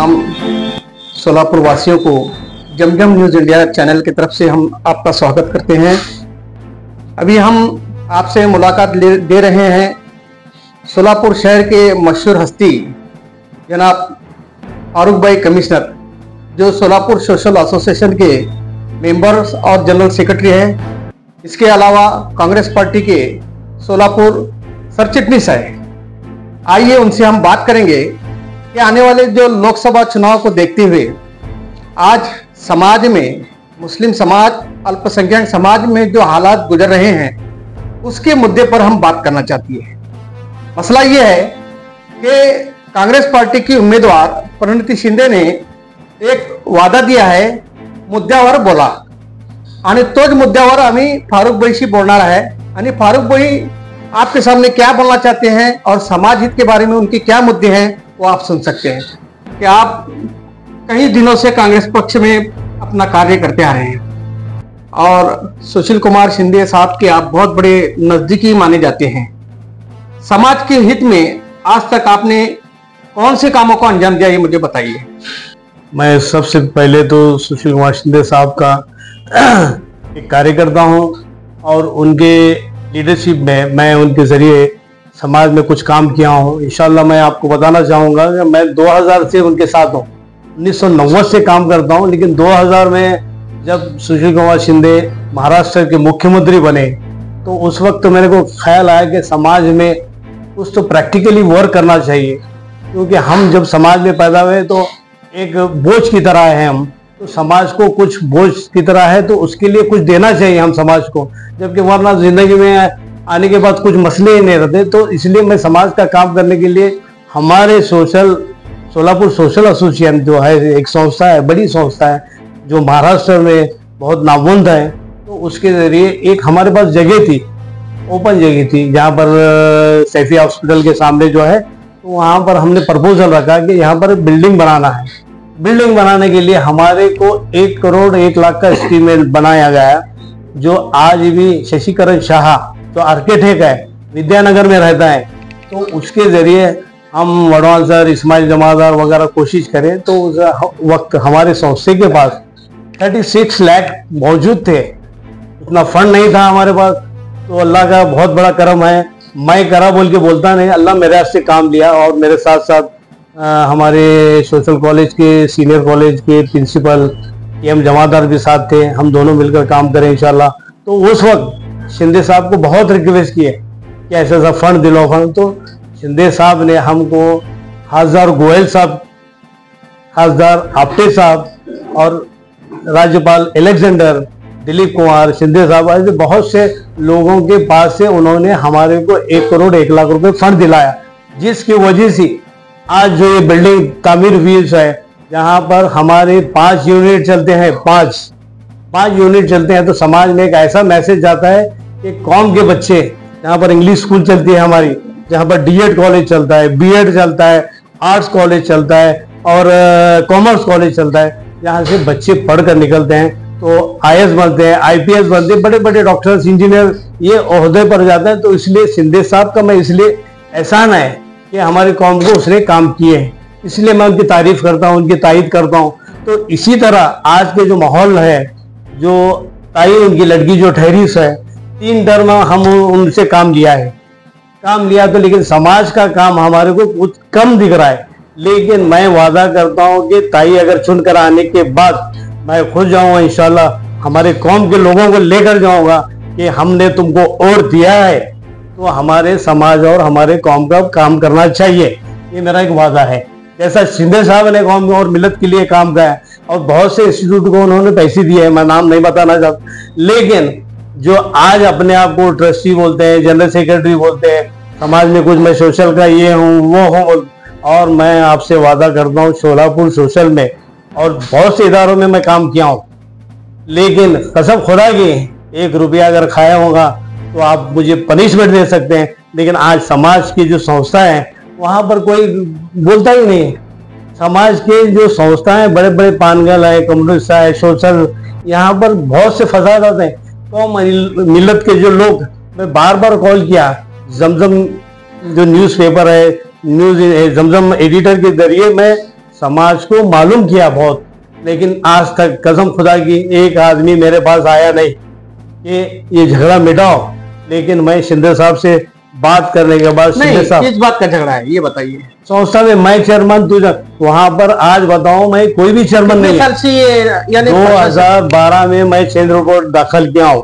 तमाम सोलापुर वासियों को जमजम न्यूज़ इंडिया चैनल की तरफ से हम आपका स्वागत करते हैं। अभी हम आपसे मुलाकात दे रहे हैं सोलापुर शहर के मशहूर हस्ती जनाब फारूक भाई कमिश्नर, जो सोलापुर सोशल एसोसिएशन के मेंबर्स और जनरल सेक्रेटरी हैं। इसके अलावा कांग्रेस पार्टी के सोलापुर सरचिटनीस है। आइए उनसे हम बात करेंगे कि आने वाले जो लोकसभा चुनाव को देखते हुए आज समाज में, मुस्लिम समाज, अल्पसंख्यक समाज में जो हालात गुजर रहे हैं उसके मुद्दे पर हम बात करना चाहती है। मसला ये है कि कांग्रेस पार्टी की उम्मीदवार परिणीती शिंदे ने एक वादा दिया है, मुद्द्यावर बोला आणि तोच मुद्द्यावर आम्ही फारूक भाईशी बोलणार आहे। आणि फारूक भाई आपके सामने क्या बोलना चाहते हैं और समाज हित के बारे में उनके क्या मुद्दे हैं वो आप सुन सकते हैं। कि आप कई दिनों से कांग्रेस पक्ष में अपना कार्य करते आ रहे हैं और सुशील कुमार शिंदे साहब के आप बहुत बड़े नजदीकी माने जाते हैं। समाज के हित में आज तक आपने कौन से कामों को अंजाम दिया, ये मुझे बताइए। मैं सबसे पहले तो सुशील कुमार शिंदे साहब का एक कार्यकर्ता हूं और उनके लीडरशिप में मैं उनके जरिए समाज में कुछ काम किया हूं। इंशाल्लाह मैं आपको बताना चाहूँगा कि मैं 2000 से उनके साथ हूं। 1990 से काम करता हूं, लेकिन 2000 में जब सुशील कुमार शिंदे महाराष्ट्र के मुख्यमंत्री बने तो उस वक्त मेरे को ख्याल आया कि समाज में कुछ तो प्रैक्टिकली वर्क करना चाहिए, क्योंकि हम जब समाज में पैदा हुए तो एक बोझ की तरह है हम, तो समाज को कुछ बोझ की तरह है तो उसके लिए कुछ देना चाहिए हम समाज को, जबकि वरना जिंदगी में आने के बाद कुछ मसले ही नहीं रहते। तो इसलिए मैं समाज का काम करने के लिए हमारे सोलापुर सोशल एसोसिएशन जो है एक संस्था है, बड़ी संस्था है जो महाराष्ट्र में बहुत नामवंत है, तो उसके जरिए एक हमारे पास जगह थी, ओपन जगह थी जहाँ पर सैफी हॉस्पिटल के सामने जो है, तो वहाँ पर हमने प्रपोजल रखा कि यहाँ पर बिल्डिंग बनाना है। बिल्डिंग बनाने के लिए हमारे को 1 करोड़ 1 लाख का एस्टीमेट बनाया गया, जो आज भी शशिकरण शाह जो आर्किटेक्ट है विद्यानगर में रहता है, तो उसके जरिए हम वडवाल सर, इस्माइल जमादार वगैरह कोशिश करें तो उस वक्त हमारे संस्था के पास 36 लाख मौजूद थे। उतना फंड नहीं था हमारे पास, तो अल्लाह का बहुत बड़ा करम है। मैं करा बोल के बोलता नहीं, अल्लाह मेरे हाथ से काम लिया और मेरे साथ साथ हमारे सोशल कॉलेज के, सीनियर कॉलेज के प्रिंसिपल एम जमादार भी साथ थे। हम दोनों मिलकर काम करें इंशाल्लाह। तो उस वक्त शिंदे साहब को बहुत रिक्वेस्ट किए कि ऐसा ऐसा फंड दिलाओ फंड, तो शिंदे साहब ने हमको हाजदार गोयल साहब, हाजदार आपटे साहब और राज्यपाल एलेक्जेंडर, दिलीप कुमार शिंदे साहब, ऐसे बहुत से लोगों के पास से उन्होंने हमारे को 1 करोड़ 1 लाख रुपए फंड दिलाया, जिसकी वजह से आज जो ये बिल्डिंग तामीर हुई है, जहाँ पर हमारे 5 यूनिट चलते हैं, 5 यूनिट चलते हैं, तो समाज में एक ऐसा मैसेज जाता है कि कौम के बच्चे, जहाँ पर इंग्लिश स्कूल चलती है हमारी, जहाँ पर डीएड कॉलेज चलता है, बीएड चलता है, आर्ट्स कॉलेज चलता है और कॉमर्स कॉलेज चलता है, जहाँ से बच्चे पढ़कर निकलते हैं तो आईएएस बनते हैं, आईपीएस बनते हैं, बड़े बड़े डॉक्टर्स, इंजीनियर ये ओहदे पर जाते हैं। तो इसलिए शिंदे साहब का मैं इसलिए एहसान है कि हमारी कौम को उसने काम किए हैं, इसलिए मैं उनकी तारीफ करता हूँ, उनकी तारीफ करता हूँ। तो इसी तरह आज के जो माहौल है, जो ताई उनकी लड़की जो ठहरी है, 3 टर्म हम उनसे काम लिया है, काम लिया तो, लेकिन समाज का काम हमारे को कुछ कम दिख रहा है। लेकिन मैं वादा करता हूँ कि ताई अगर चुनकर आने के बाद मैं खुद जाऊंगा इंशाल्लाह, हमारे कौम के लोगों को लेकर जाऊंगा कि हमने तुमको और दिया है तो हमारे समाज और हमारे कौम का काम करना चाहिए, ये मेरा एक वादा है। जैसा शिंदे साहब ने कौम और मिलत के लिए काम किया और बहुत से इंस्टीट्यूट को उन्होंने पैसे दिए हैं, मैं नाम नहीं बताना चाहता, लेकिन जो आज अपने आप को ट्रस्टी बोलते हैं, जनरल सेक्रेटरी बोलते हैं, समाज में कुछ मैं सोशल का ये हूँ वो हूँ, और मैं आपसे वादा करता हूँ सोलापुर सोशल में और बहुत से इदारों में मैं काम किया हूँ, लेकिन कसम खुदा की 1 रुपया अगर खाया होगा तो आप मुझे पनिशमेंट दे सकते हैं, लेकिन आज समाज की जो संस्था है वहाँ पर कोई बोलता ही नहीं। समाज के जो संस्थाएं, बड़े बड़े पानगल है, कम्युनिस्ट है, सोशल, यहाँ पर बहुत से फसाद आते हैं। तो मिलत के जो लोग, मैं बार बार कॉल किया, जमजम जो न्यूज़पेपर है, न्यूज़ जमजम एडिटर के जरिए मैं समाज को मालूम किया बहुत, लेकिन आज तक कसम खुदा की एक आदमी मेरे पास आया नहीं कि ये झगड़ा मिटाओ। लेकिन मैं शिंदे साहब से बात करने के बाद, शिंदे साहब किस बात का झगड़ा है ये बताइए। संस्था में मैं चेयरमैन, तुझे वहां पर आज बताऊं मैं कोई भी चेयरमैन नहीं है। 2012 में मैं चेंज रिपोर्ट दाखिल किया हूँ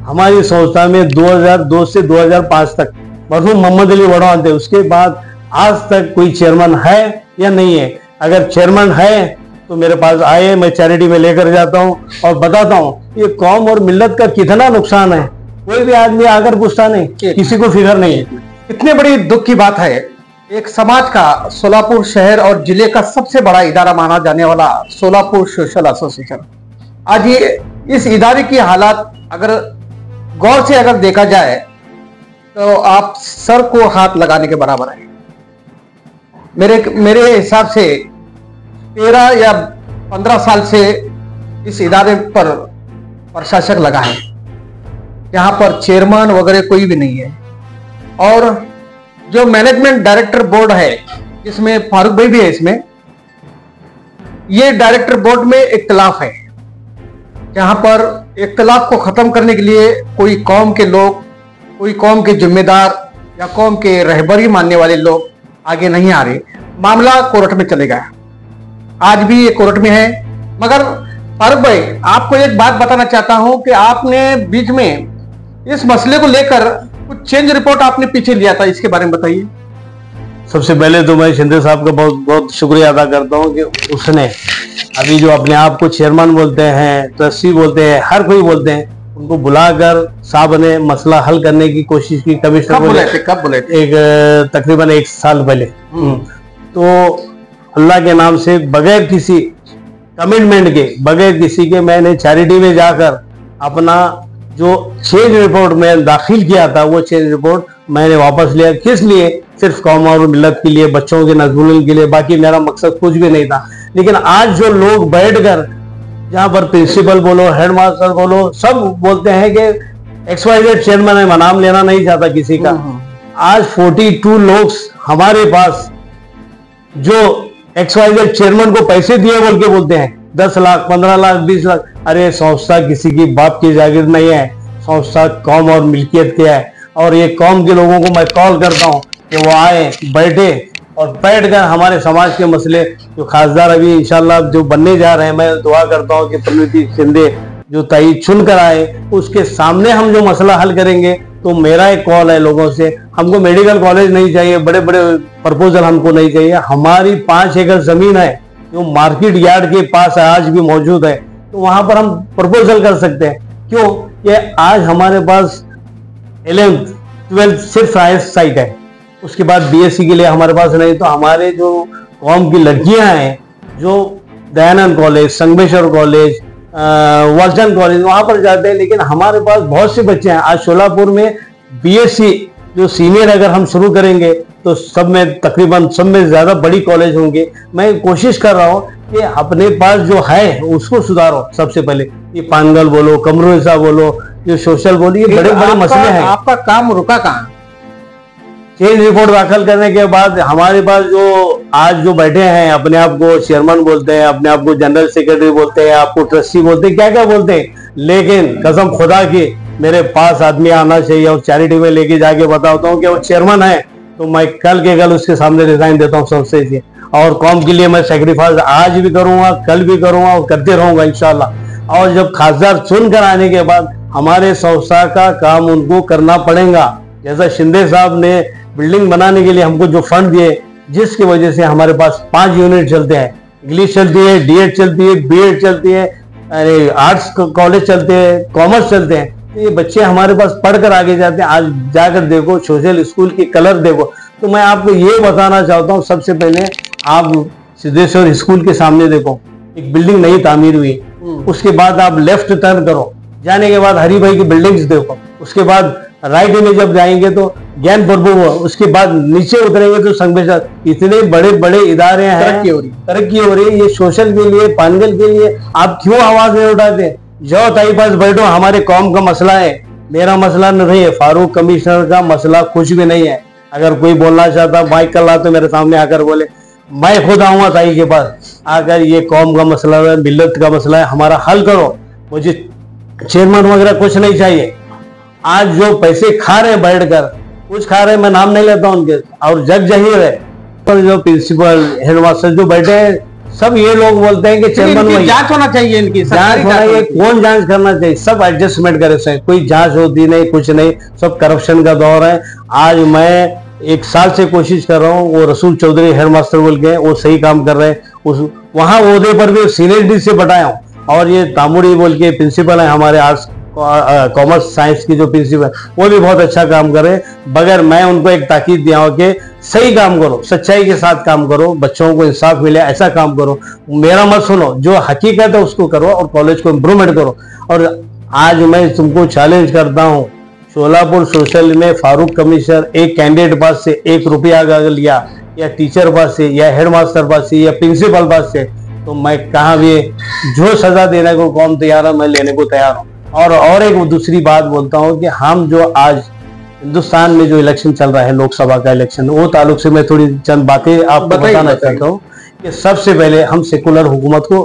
हमारी संस्था में। 2002 से 2005 तक मरहूम मोहम्मद अली वड़वान थे। उसके बाद आज तक कोई चेयरमैन है या नहीं है? अगर चेयरमैन है तो मेरे पास आए, मैं चैरिटी में लेकर जाता हूँ और बताता हूँ ये कौम और मिल्लत का कितना नुकसान है। कोई भी आदमी आकर पूछता नहीं, किसी को फिक्र नहीं है। इतनी बड़ी दुख की बात है, एक समाज का सोलापुर शहर और जिले का सबसे बड़ा इदारा माना जाने वाला सोलापुर सोशल एसोसिएशन, आज ये इस इदारे की हालात अगर गौर से अगर देखा जाए तो आप सर को हाथ लगाने के बराबर है। मेरे हिसाब से 13 या 15 साल से इस इदारे पर प्रशासक लगा है, यहाँ पर चेयरमैन वगैरह कोई भी नहीं है। और जो मैनेजमेंट डायरेक्टर बोर्ड है, जिसमें फारूक भाई भी है, इसमें ये डायरेक्टर बोर्ड में इख्तिलाफ है, जहां पर इख्तिलाफ को खत्म करने के लिए कोई कौम के लोग, कोई कौम के जिम्मेदार या कौम के रहबरी मानने वाले लोग आगे नहीं आ रहे। मामला कोर्ट में चले गया, आज भी ये कोर्ट में है। मगर फारूक भाई, आपको एक बात बताना चाहता हूं कि आपने बीच में इस मसले को लेकर कुछ चेंज रिपोर्ट आपने पीछे लिया था, इसके बारे में बताइए। सबसे पहले तो मैं शिंदे साहब का बहुत बहुत शुक्रिया अदा करता हूं कि उसने अभी जो अपने आप को चेयरमैन बोलते हैं, ट्रस्टी बोलते हैं, हर कोई बोलते हैं, उनको बुलाकर साहब ने मसला हल करने की कोशिश की। कमिश्नर कब बोले थे? एक तकरीबन 1 साल पहले। तो अल्लाह के नाम से बगैर किसी कमिटमेंट के, बगैर किसी के, मैंने चैरिटी में जाकर अपना जो चेंज रिपोर्ट में दाखिल किया था वो चेंज रिपोर्ट मैंने वापस लिया। किस लिए? सिर्फ कौम और मिल्लत के लिए, बच्चों के नजमुल के लिए। बाकी मेरा मकसद कुछ भी नहीं था। लेकिन आज जो लोग बैठकर, जहाँ पर प्रिंसिपल बोलो, हेडमास्टर बोलो, सब बोलते हैं कि XYZ चेयरमैन है, मैं नाम लेना नहीं चाहता किसी का। आज 42 लोग हमारे पास जो XYZ चेयरमैन को पैसे दिए बोल के बोलते हैं 10 लाख, 15 लाख, 20 लाख। अरे संस्था किसी की बाप की जागीर नहीं है, संस्था कौम और मिल्कियत के है। और ये कौम के लोगों को मैं कॉल करता हूँ कि वो आए, बैठे और बैठकर हमारे समाज के मसले, जो खासदार अभी इंशाल्लाह जो बनने जा रहे हैं, मैं दुआ करता हूँ कि प्रीति शिंदे जो तय चुन कर आए, उसके सामने हम जो मसला हल करेंगे। तो मेरा एक कॉल है लोगों से, हमको मेडिकल कॉलेज नहीं चाहिए, बड़े बड़े प्रपोजल हमको नहीं चाहिए। हमारी 5 एकड़ जमीन है जो मार्केट यार्ड के पास आज भी मौजूद है, तो वहां पर हम प्रपोजल कर सकते हैं। क्यों? ये आज हमारे पास 11th 12th सिर्फ साइट है, उसके बाद BSc के लिए हमारे पास नहीं। तो हमारे जो कौम की लड़कियां हैं, जो Dayanand college, Sangameshwar college, version college, वहां पर जाते हैं। लेकिन हमारे पास बहुत से बच्चे हैं। आज सोलापुर में BSc जो सीनियर अगर हम शुरू करेंगे तो सब में तकरीबन सब में ज्यादा बड़ी कॉलेज होंगे। मैं कोशिश कर रहा हूँ कि अपने पास जो है उसको सुधारो। सबसे पहले ये पानगल बोलो, कमरोजा बोलो, जो सोशल बोलो, ये बड़े बड़े मसले हैं। आपका काम रुका कहाँ? चेंज रिपोर्ट दाखिल करने के बाद हमारे पास जो आज जो बैठे हैं, अपने आप को चेयरमैन बोलते हैं, अपने आप को जनरल सेक्रेटरी बोलते हैं, आपको ट्रस्टी बोलते हैं, क्या क्या बोलते हैं। लेकिन कसम खुदा की मेरे पास आदमी आना चाहिए और चैरिटी में लेके जाके बताता हूँ कि वो चेयरमैन है, तो मैं कल के कल उसके सामने रिजाइन देता हूँ सबसे से। और कौम के लिए मैं सेक्रीफाइस आज भी करूंगा, कल भी करूंगा और करते रहूंगा इंशाल्लाह। और जब खासदार चुन कर आने के बाद हमारे संस्था का काम उनको करना पड़ेगा। जैसा शिंदे साहब ने बिल्डिंग बनाने के लिए हमको जो फंड दिए, जिसकी वजह से हमारे पास 5 यूनिट चलते हैं, इंग्लिश चलती है, DED चलती है, BEd चलती है, आर्ट्स कॉलेज चलते हैं, कॉमर्स चलते हैं। तो ये बच्चे हमारे पास पढ़कर आगे जाते हैं। आज जाकर देखो सोशल स्कूल की कलर देखो। तो मैं आपको ये बताना चाहता हूँ, सबसे पहले आप सिद्धेश्वर स्कूल के सामने देखो, एक बिल्डिंग नई तामीर हुई। उसके बाद आप लेफ्ट टर्न करो, जाने के बाद हरी भाई की बिल्डिंग्स देखो। उसके बाद राइट में जब जाएंगे तो ज्ञान प्रभु हुआ, उसके बाद नीचे उतरेंगे तो संगमेश्वर। इतने बड़े बड़े इदारे हैं, तरक्की हो रही है। ये सोशल के लिए, पानगल के लिए आप क्यों आवाज नहीं उठाते? जाओ ताई पास बैठो, हमारे कौम का मसला है, मेरा मसला नहीं है, फारूक कमिश्नर का मसला कुछ भी नहीं है। अगर कोई बोलना चाहता माइक कर ला तो मेरे सामने आकर बोले। मैं खुद आऊंगा ताई के पास, आकर ये कौम का मसला है, मिल्लत का मसला है, हमारा हल करो। मुझे चेयरमैन वगैरह कुछ नहीं चाहिए। आज जो पैसे खा रहे हैं बैठकर, कुछ खा रहे हैं, मैं नाम नहीं लेता उनके, और जग जाहिर है पर जो प्रिंसिपल हेडमास्टर जो बैठे हैं सब ये लोग बोलते हैं कि चेयरमैन वही। जांच होना चाहिए, इनकी जांच होना चाहिए। कौन जांच करना चाहिए? सब एडजस्टमेंट करे से, कोई जांच होती नहीं, कुछ नहीं, सब करप्शन का दौर है। आज मैं 1 साल से कोशिश कर रहा हूँ, वो रसूल चौधरी हेडमास्टर बोल के वो सही काम कर रहे हैं, उस वहाँ ओहदे पर भी सीनियरिटी से बताया हूँ। और ये तामुड़ी बोल के प्रिंसिपल है हमारे आर्ट्स कॉमर्स साइंस की जो प्रिंसिपल, वो भी बहुत अच्छा काम कर रहे हैं। बगैर मैं उनको एक ताकीद दिया हूँ कि सही काम करो, सच्चाई के साथ काम करो, बच्चों को इंसाफ मिले, ऐसा काम करो, मेरा मत सुनो, जो हकीकत है उसको करो और कॉलेज को इम्प्रूवमेंट करो। और आज मैं तुमको चैलेंज करता हूँ, शोलापुर सोशल में फारूक कमिश्नर एक कैंडिडेट पास से 1 रुपया अगर लिया, या टीचर पास से, या हेडमास्टर पास से, या प्रिंसिपल पास से, तो मैं कहाँ भी जो सजा देने को कौन तैयार है, मैं लेने को तैयार हूँ। और एक दूसरी बात बोलता हूँ कि हम जो आज हिंदुस्तान में जो इलेक्शन चल रहा है, लोकसभा का इलेक्शन, वो ताल्लुक से मैं थोड़ी चंद बातें आपको बताना चाहता हूँ कि सबसे पहले हम सेकुलर हुकूमत को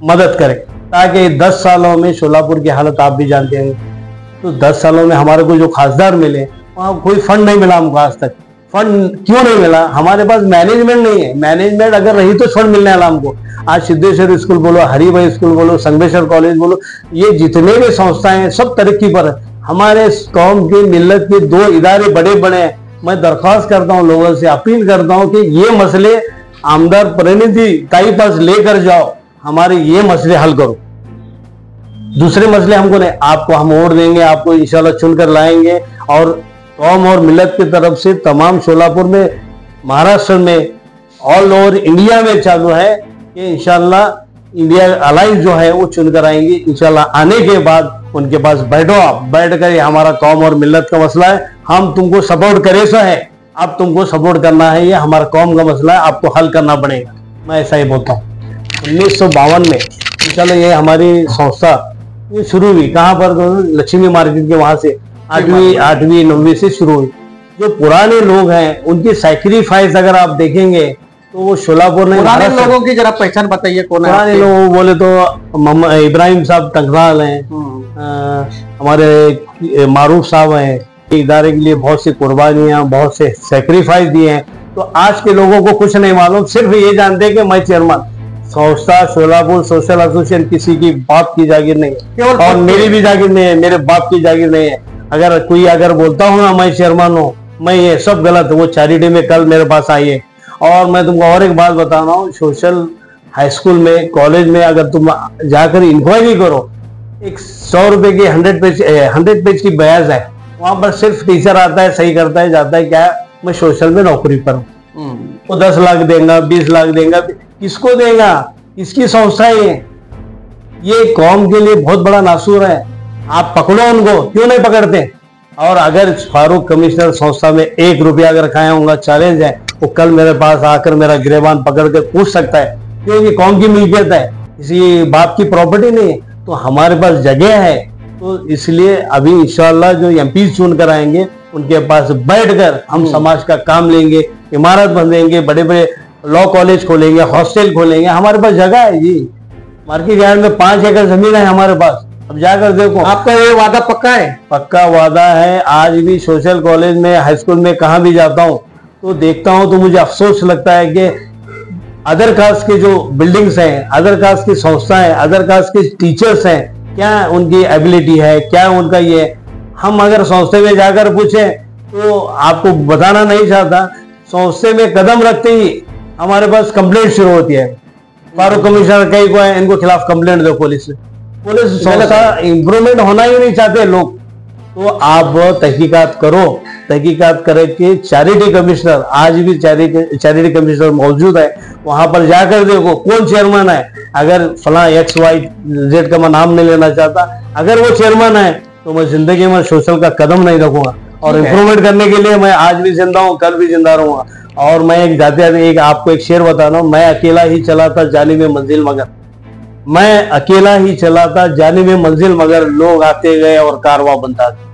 मदद करें, ताकि 10 सालों में शोलापुर की हालत आप भी जानते हैं। तो 10 सालों में हमारे को जो खासदार मिले, वहाँ कोई फंड नहीं मिला हमको आज तक। फंड क्यों नहीं मिला? हमारे पास मैनेजमेंट नहीं है। मैनेजमेंट अगर रही तो फंड मिलने वाला हमको। आज सिद्धेश्वर स्कूल बोलो, हरिभाई स्कूल बोलो, संगमेश्वर कॉलेज बोलो, ये जितने भी संस्थाएं हैं सब तरक्की पर है। हमारे कौम की मिल्लत के 2 इदारे बड़े बड़े हैं। मैं दरख्वास्त करता हूँ, लोगों से अपील करता हूँ कि ये मसले आमदार प्रतिनिधि ताई पास लेकर जाओ, हमारे ये मसले हल करो। दूसरे मसले हमको नहीं, आपको हम वोट देंगे, आपको इंशाल्लाह चुनकर लाएंगे। और कौम और मिल्लत की तरफ से तमाम शोलापुर में, महाराष्ट्र में, ऑल ओवर इंडिया में चालू है कि इंशाल्लाह इंडिया अलायंस जो है वो चुनकर आएंगे। इंशाल्लाह आने के बाद उनके पास बैठो, आप बैठकर ये हमारा कौम और मिल्लत का मसला है, हम तुमको सपोर्ट करे सा है, अब तुमको सपोर्ट करना है, ये हमारा कौम का मसला है, आपको हल करना पड़ेगा। मैं ऐसा ही बोलता हूँ। 1952 में इंशाल्लाह ये हमारी संस्था ये शुरू हुई, कहाँ पर? लक्ष्मी मार्केट के वहां से 8वीं 9वीं से शुरू हुई। जो पुराने लोग हैं उनकी सैक्रिफाइस अगर आप देखेंगे तो वो शोलापुर ने, पुराने लोगों की जरा पहचान बताइए कौन है? पुराने लोग बोले तो इब्राहिम साहब टंकराल हैं, हमारे मारूफ साहब हैं, इदारे के लिए बहुत सी कुर्बानियां, बहुत से सैक्रिफाइस दिए हैं। तो आज के लोगों को कुछ नहीं मालूम, सिर्फ ये जानते हैं कि मैं चेयरमैन संस्था शोलापुर सोशल एसोसिएशन किसी की बाप की जागीर नहीं है, और मेरी भी जागीर नहीं है, मेरे बाप की जागीर नहीं है। अगर कोई बोलता हूँ ना मैं चेयरमैन हूँ, मैं ये सब गलत है। वो चैरिटी में कल मेरे पास आई है। और मैं तुमको और एक बात बता रहा हूँ, सोशल हाई स्कूल में, कॉलेज में अगर तुम जाकर इंक्वायरी करो, एक 100 रुपए की 100 पेज की बयाज है, वहां पर सिर्फ टीचर आता है, सही करता है, जाता है, क्या मैं सोशल में नौकरी पर हूँ। वो 10 लाख देगा, 20 लाख देगा, किसको देगा? इसकी संस्था है ये कौम के लिए बहुत बड़ा नासूर है। आप पकड़ो उनको, क्यों नहीं पकड़ते? और अगर फारूक कमिश्नर संस्था में 1 रुपया अगर खाया होगा, चैलेंज है, वो कल मेरे पास आकर मेरा गिरेबान पकड़ कर पूछ सकता है, क्योंकि कौम की मिल्कियत है, किसी बाप की प्रॉपर्टी नहीं है। तो हमारे पास जगह है, तो इसलिए अभी इंशाल्लाह जो एमपी चुन कर आएंगे उनके पास बैठकर हम समाज का काम लेंगे, इमारत बंदेंगे, बड़े बड़े लॉ कॉलेज खोलेंगे, हॉस्टल खोलेंगे। हमारे पास जगह है जी, मार्केट यार्ड में 5 एकड़ जमीन है हमारे पास। अब जाकर देखो। आपका ये वादा पक्का है? पक्का वादा है। आज भी सोशल कॉलेज में, हाई स्कूल में, कहाँ भी जाता हूँ तो देखता हूँ तो मुझे अफसोस लगता है कि अदर कास्ट के जो बिल्डिंग्स हैं, अदर कास्ट की संस्थाएं, अदर कास्ट के टीचर्स हैं, क्या उनकी एबिलिटी है, क्या उनका ये। हम अगर संस्था में जाकर पूछे तो आपको बताना नहीं चाहता, संस्था में कदम रखते ही हमारे पास कंप्लेंट शुरू होती है। फारूक कमिश्नर कहीं को है, इनको खिलाफ कंप्लेंट दो पुलिस में। पुलिस संस्था इम्प्रूवमेंट होना ही नहीं चाहते लोग। तो आप तहकीकात करो, तहकीकात करके चैरिटी कमिश्नर, आज भी चैरिटी कमिश्नर मौजूद है, वहां पर जाकर देखो कौन चेयरमैन है। अगर फला XYZ का मैं नाम नहीं लेना चाहता, अगर वो चेयरमैन है तो मैं जिंदगी में सोशल का कदम नहीं रखूंगा। और इम्प्रूवमेंट करने के लिए मैं आज भी जिंदा हूँ, कल भी जिंदा रहूंगा। और मैं आपको एक शेर बता रहा हूँ, मैं अकेला ही चला था जानिब मंजिल मगर, मैं अकेला ही चला था जानिब मंजिल मगर, लोग आते गए और कारवां बनता था।